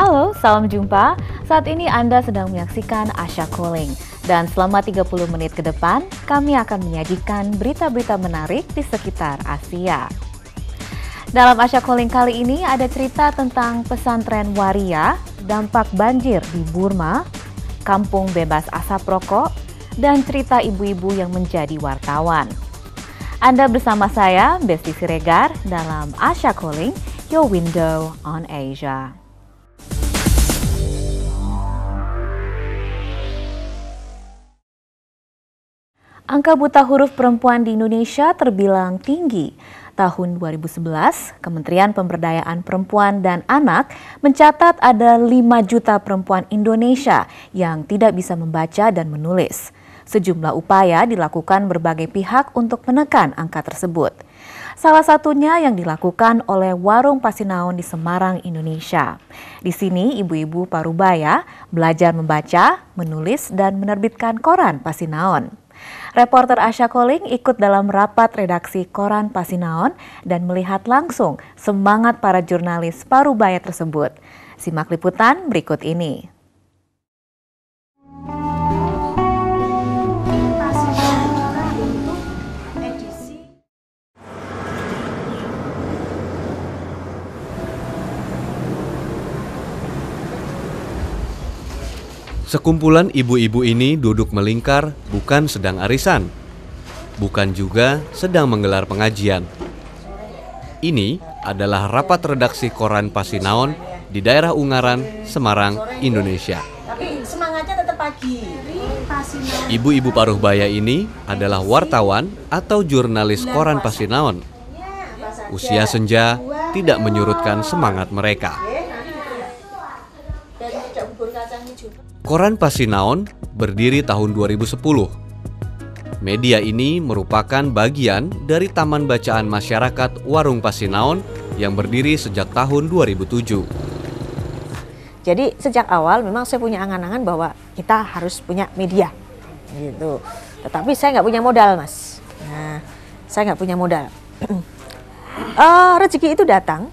Halo, salam jumpa. Saat ini Anda sedang menyaksikan Asia Calling. Dan selama 30 menit ke depan, kami akan menyajikan berita-berita menarik di sekitar Asia. Dalam Asia Calling kali ini ada cerita tentang pesantren waria, dampak banjir di Burma, kampung bebas asap rokok, dan cerita ibu-ibu yang menjadi wartawan. Anda bersama saya, Besti Siregar, dalam Asia Calling, Your Window on Asia. Angka buta huruf perempuan di Indonesia terbilang tinggi. Tahun 2011, Kementerian Pemberdayaan Perempuan dan Anak mencatat ada 5 juta perempuan Indonesia yang tidak bisa membaca dan menulis. Sejumlah upaya dilakukan berbagai pihak untuk menekan angka tersebut. Salah satunya yang dilakukan oleh Warung Pasinaon di Semarang, Indonesia. Di sini ibu-ibu parubaya belajar membaca, menulis, dan menerbitkan koran Pasinaon. Reporter Asia Calling ikut dalam rapat redaksi koran Pasinaon dan melihat langsung semangat para jurnalis parubaya tersebut. Simak liputan berikut ini. Sekumpulan ibu-ibu ini duduk melingkar, bukan sedang arisan, bukan juga sedang menggelar pengajian. Ini adalah rapat redaksi koran Pasinaon di daerah Ungaran, Semarang, Indonesia. Tapi semangatnya tetap pagi. Ibu-ibu paruhbaya ini adalah wartawan atau jurnalis koran Pasinaon. Usia senja tidak menyurutkan semangat mereka. Koran Pasinaon berdiri tahun 2010. Media ini merupakan bagian dari Taman Bacaan Masyarakat Warung Pasinaon yang berdiri sejak tahun 2007. Jadi sejak awal memang saya punya angan-angan bahwa kita harus punya media, gitu. Tetapi saya nggak punya modal, Mas. Nah, saya nggak punya modal. Rezeki itu datang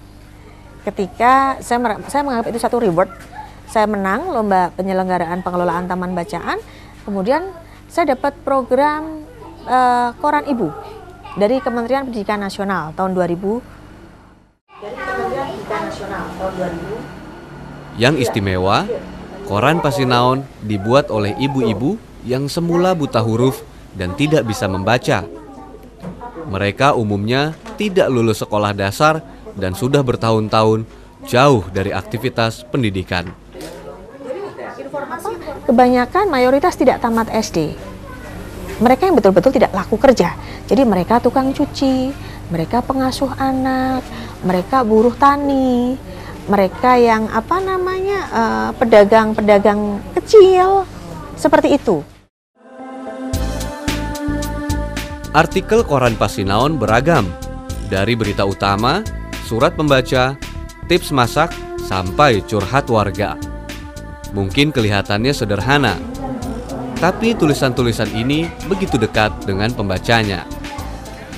ketika saya menganggap itu satu reward. Saya menang lomba penyelenggaraan pengelolaan taman bacaan, kemudian saya dapat program koran ibu dari Kementerian Pendidikan Nasional tahun 2000. Yang istimewa, koran Pasinaon dibuat oleh ibu-ibu yang semula buta huruf dan tidak bisa membaca. Mereka umumnya tidak lulus sekolah dasar dan sudah bertahun-tahun jauh dari aktivitas pendidikan. Kebanyakan mayoritas tidak tamat SD. Mereka yang betul-betul tidak laku kerja. Jadi mereka tukang cuci, mereka pengasuh anak, mereka buruh tani, mereka yang pedagang-pedagang kecil, seperti itu. Artikel koran Pasinaon beragam, dari berita utama, surat pembaca, tips masak, sampai curhat warga. Mungkin kelihatannya sederhana, tapi tulisan-tulisan ini begitu dekat dengan pembacanya.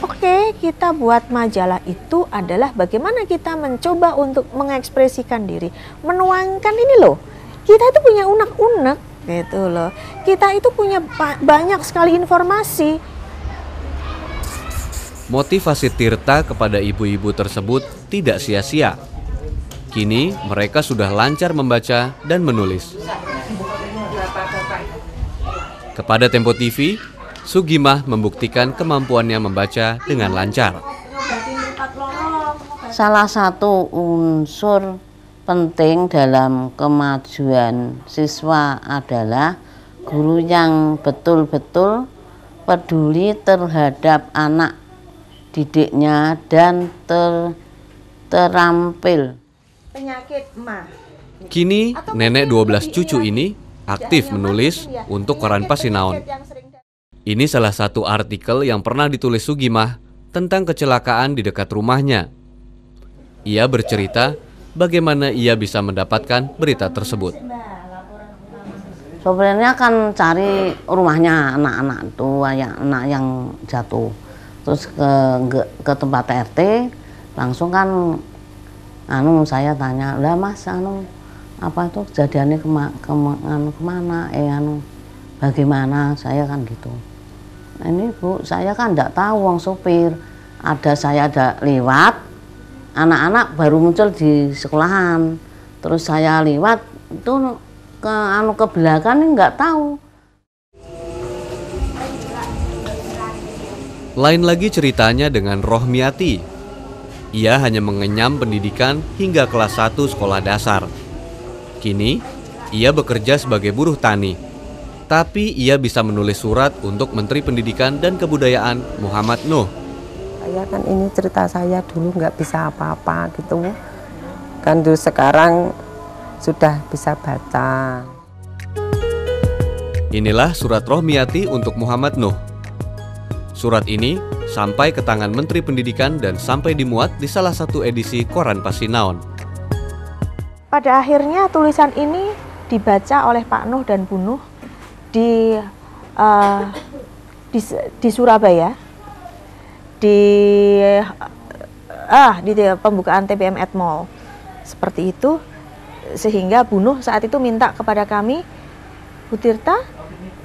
Oke, kita buat majalah itu adalah bagaimana kita mencoba untuk mengekspresikan diri, menuangkan ini loh. Kita itu punya unek-unek, gitu loh. Kita itu punya banyak sekali informasi. Motivasi Tirta kepada ibu-ibu tersebut tidak sia-sia. Kini mereka sudah lancar membaca dan menulis. Kepada Tempo TV, Sugimah membuktikan kemampuannya membaca dengan lancar. Salah satu unsur penting dalam kemajuan siswa adalah guru yang betul-betul peduli terhadap anak didiknya dan terampil. Kini, nenek 12 cucu ini aktif menulis untuk koran Pasinaon. Ini salah satu artikel yang pernah ditulis Sugimah tentang kecelakaan di dekat rumahnya. Ia bercerita bagaimana ia bisa mendapatkan berita tersebut. Sebenarnya kan cari rumahnya anak-anak itu, anak yang jatuh. Terus ke tempat RT, langsung kan saya tanya, lah Mas, apa tuh kejadiannya kemana, bagaimana, saya kan gitu. Nah, ini Bu, saya kan enggak tahu wong sopir. Saya ada lewat, anak-anak baru muncul di sekolahan. Terus saya lewat itu ke belakang enggak tahu. Lain lagi ceritanya dengan Rohmiati. Ia hanya mengenyam pendidikan hingga kelas 1 sekolah dasar. Kini, ia bekerja sebagai buruh tani. Tapi ia bisa menulis surat untuk Menteri Pendidikan dan Kebudayaan Muhammad Nuh. Saya kan ini cerita saya dulu nggak bisa apa-apa gitu. Kan dulu sekarang sudah bisa baca. Inilah surat Rohmiati untuk Muhammad Nuh. Surat ini sampai ke tangan Menteri Pendidikan dan sampai dimuat di salah satu edisi koran Pasinaon. Pada akhirnya tulisan ini dibaca oleh Pak Nuh dan Bu Nuh di Surabaya, di pembukaan TBM Atmall seperti itu, sehingga Bu Nuh saat itu minta kepada kami, Bu Tirta,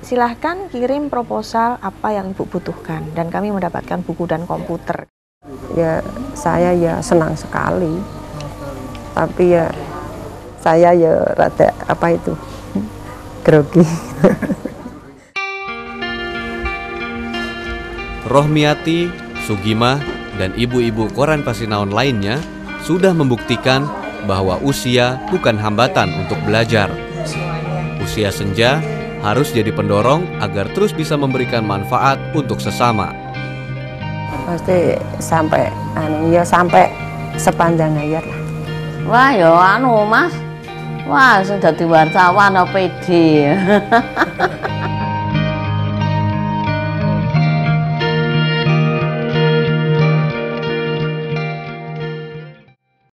silahkan kirim proposal apa yang Ibu butuhkan, dan kami mendapatkan buku dan komputer. Ya saya ya senang sekali, tapi ya saya ya rada grogi. Rohmiati, Sugimah, dan ibu-ibu koran Pasinaon lainnya sudah membuktikan bahwa usia bukan hambatan untuk belajar. Usia senja harus jadi pendorong agar terus bisa memberikan manfaat untuk sesama. Pasti sampai sampai sepanjang hayat lah. Wah ya Mas. Wah, sudah di wartawan OPD.